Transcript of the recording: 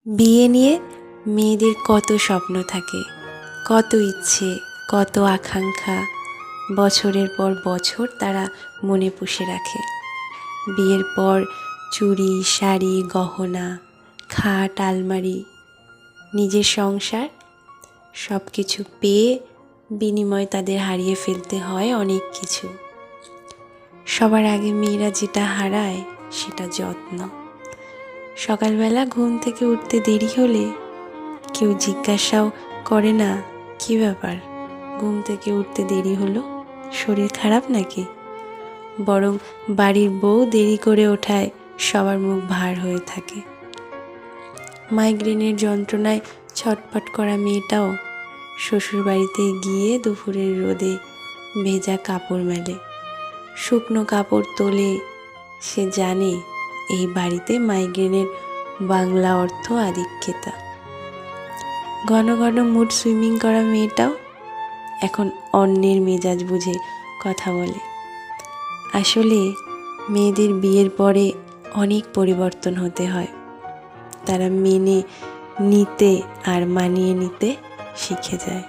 বিয়ে নিয়ে মেয়েদের কত স্বপ্ন থাকে, কত ইচ্ছে, কত আকাঙ্ক্ষা বছরের পর বছর তারা মনে পুষে রাখে। বিয়ের পর চুড়ি, শাড়ি, গহনা, খাট, আলমারি, নিজের সংসার সব কিছু পেয়ে বিনিময়ে তাদের হারিয়ে ফেলতে হয় অনেক কিছু। সবার আগে মেয়েরা যেটা হারায় সেটা যত্ন। সকালবেলা ঘুম থেকে উঠতে দেরি হলে কেউ জিজ্ঞাসাও করে না, কী ব্যাপার, ঘুম থেকে উঠতে দেরি হলো, শরীর খারাপ নাকি? বরং বাড়ির বউ দেরি করে ওঠায় সবার মুখ ভার হয়ে থাকে। মাইগ্রেনের যন্ত্রণায় ছটফট করা মেয়েটাও শ্বশুরবাড়িতে গিয়ে দুপুরের রোদে ভেজা কাপড় মেলে, শুকনো কাপড় তোলে। সে জানে এই বাড়িতে মাইগ্রেনের বাংলা অর্থ আধিক্যতা। ঘন ঘন মুড সুইমিং করা মেয়েটাও এখন অন্যের মেজাজ বুঝে কথা বলে। আসলে মেয়েদের বিয়ের পরে অনেক পরিবর্তন হতে হয়। তারা মেনে নিতে আর মানিয়ে নিতে শিখে যায়।